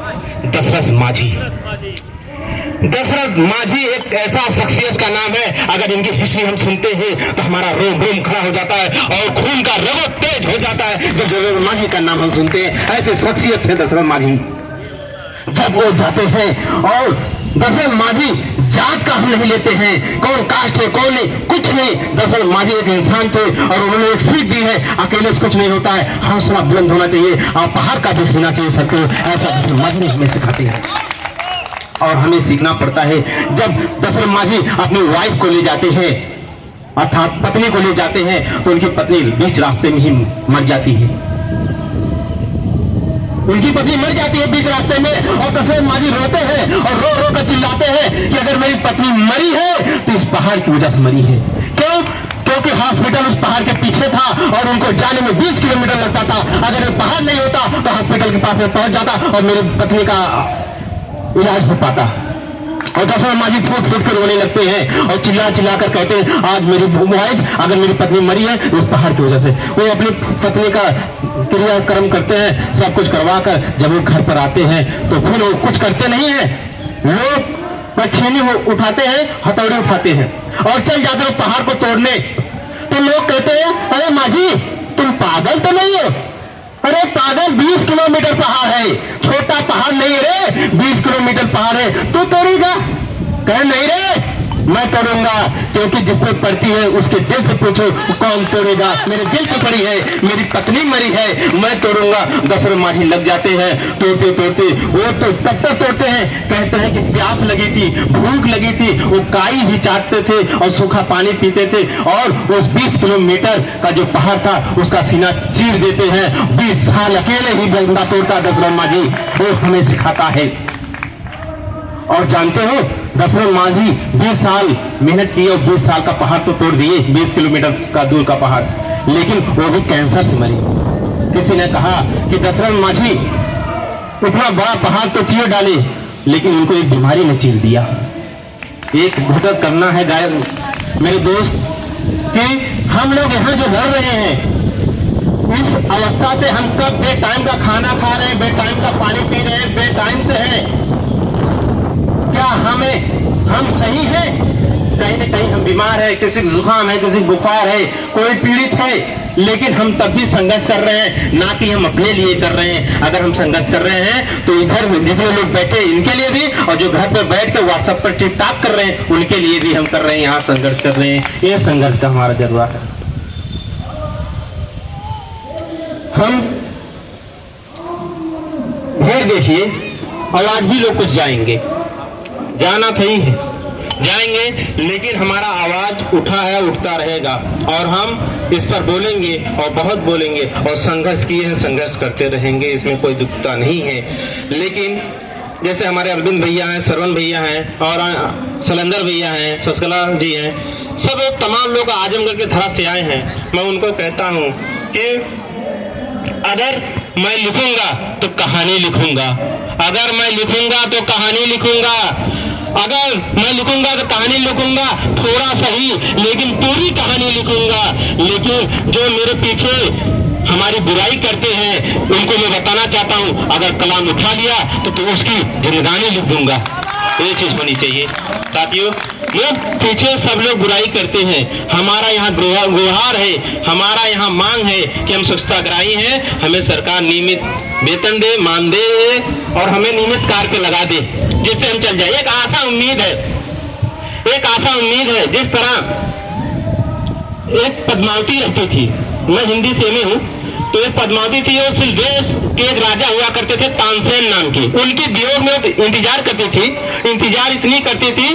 दशरथ मांझी। दशरथ मांझी एक ऐसा शख्सियत का नाम है, अगर इनकी हिस्ट्री हम सुनते हैं तो हमारा रोम रोम खड़ा हो जाता है और खून का रगत तेज हो जाता है जब दशरथ मांझी का नाम हम सुनते हैं। ऐसे शख्सियत है दशरथ मांझी। जब वो जाते हैं और दशरथ मांझी जात का हम नहीं लेते हैं, कौन कास्ट है कौन नहीं, कुछ नहीं। दशरथ मांझी एक इंसान थे और उन्होंने एक सीख दी है, अकेले से कुछ नहीं होता है, हौसला बुलंद होना चाहिए और पहाड़ का भी सीना चाहिए सबको। ऐसा दशरथ मांझी हमें सिखाते हैं और हमें सीखना पड़ता है। जब दशरथ मांझी अपनी वाइफ को ले जाते हैं, अर्थात पत्नी को ले जाते हैं, तो उनकी पत्नी बीच रास्ते में ही मर जाती है। उनकी पत्नी मर जाती है बीच रास्ते में और दशरथ मांझी रोते हैं और रो रो कर चिल्लाते हैं कि अगर मेरी पत्नी मरी है तो इस पहाड़ की वजह से मरी है। क्यों? क्योंकि हॉस्पिटल उस पहाड़ के पीछे था और उनको जाने में 20 किलोमीटर लगता था। अगर ये पहाड़ नहीं होता तो हॉस्पिटल के पास में पहुंच जाता और मेरी पत्नी का इलाज हो पाता। और दशरथ मांझी फूट फूट कर रोने लगते हैं और चिल्ला चिल्ला कर कहते हैं, आज मेरी वाइफ, अगर मेरी पत्नी मरी है तो उस पहाड़ की वजह से। वो अपनी पत्नी का क्रियाक्रम करते हैं, सब कुछ करवा कर जब वो घर पर आते हैं तो फिर वो कुछ करते नहीं है, लोग पछेनी उठाते हैं, हथौड़े उठाते हैं और चल जाते हैं पहाड़ को तोड़ने। तो लोग कहते हैं, अरे मांझी तुम पागल तो नहीं हो? अरे पागल, 20 किलोमीटर पहाड़ है, छोटा पहाड़ नहीं रे, 20 किलोमीटर पहाड़ है, तू तोड़ेगा? कह नहीं रे, मैं तोड़ूंगा, क्योंकि जिस पे पड़ती है उसके दिल से पूछो कौन तोड़ेगा। मेरे दिल पे पड़ी है, मेरी पत्नी मरी है, मैं तोड़ूंगा। दशरथ मांझी लग जाते हैं तोड़ते तोड़ते। वो तो तब तक तोड़ते हैं, कहते हैं कि प्यास लगी थी, भूख लगी थी, वो काई भी चाटते थे और सूखा पानी पीते थे और उस 20 किलोमीटर का जो पहाड़ था उसका सीना चीर देते हैं। 20 साल अकेले ही बंदा तोड़ता दशरथ मांझी, वो हमें सिखाता है। और जानते हो दशरथ मांझी 20 साल मेहनत की और 20 साल का पहाड़ तो तोड़ दिए, 20 किलोमीटर का दूर का पहाड़, लेकिन वो भी कैंसर से मरी। किसी ने कहा कि दशरथ मांझी इतना बड़ा पहाड़ तो चीर डाले, लेकिन उनको एक बीमारी ने चीर दिया। एक भुगत करना है गाय मेरे दोस्त कि हम लोग यहाँ जो लड़ रहे हैं, इस अवस्था से हम सब बेटाइम का खाना खा रहे हैं, बेटाइम का पानी पी रहे हैं, बेटाइम से है, क्या हम सही हैं? कहीं न कहीं हम बीमार है, किसी को जुकाम है, किसी बुखार है, कोई पीड़ित है, लेकिन हम तब भी संघर्ष कर रहे हैं, ना कि हम अपने लिए कर रहे हैं। अगर हम संघर्ष कर रहे हैं तो इधर जितने लोग बैठे इनके लिए भी, और जो घर पर बैठ के व्हाट्सएप पर टिक टाक कर रहे हैं उनके लिए भी हम कर रहे हैं, यहाँ संघर्ष कर रहे हैं। ये संघर्ष का हमारा जज्बा है। हम भीड़ देखिए और आज भी लोग कुछ जाएंगे, जाना सही है, जाएंगे, लेकिन हमारा आवाज उठा है, उठता रहेगा और हम इस पर बोलेंगे और बहुत बोलेंगे और संघर्ष किए हैं, संघर्ष करते रहेंगे, इसमें कोई दुखता नहीं है। लेकिन जैसे हमारे अरविंद भैया हैं, सरवन भैया हैं और सलंदर भैया हैं, शशकला जी हैं, सब तमाम लोग आजमगढ़ के धरा से आए हैं। मैं उनको कहता हूँ कि अगर मैं लिखूंगा तो कहानी लिखूंगा, अगर मैं लिखूंगा तो कहानी लिखूंगा, अगर मैं लिखूंगा तो कहानी लिखूंगा, थोड़ा सही लेकिन पूरी कहानी लिखूंगा। लेकिन जो मेरे पीछे हमारी बुराई करते हैं उनको मैं बताना चाहता हूं, अगर कलाम उठा लिया तो उसकी जिंदगानी लिख दूंगा। ये चीज होनी चाहिए साथियों। ये पीछे सब लोग बुराई करते हैं, हमारा यहाँ गुहार है, हमारा यहाँ मांग है कि हम स्वच्छताग्राही हैं, हमें सरकार नियमित वेतन दे, मान दे और हमें नियमित कार्य लगा दे, जिससे हम चल जाए। एक आशा उम्मीद है, एक आशा उम्मीद है। जिस तरह एक पद्मावती रहती थी, मैं हिंदी से में हूँ, तो एक पद्मावती थी, वो सिलवेस के एक राजा हुआ करते थे तानसेन नाम की, उनके वियोग में इंतजार करती थी, इंतजार इतनी करती थी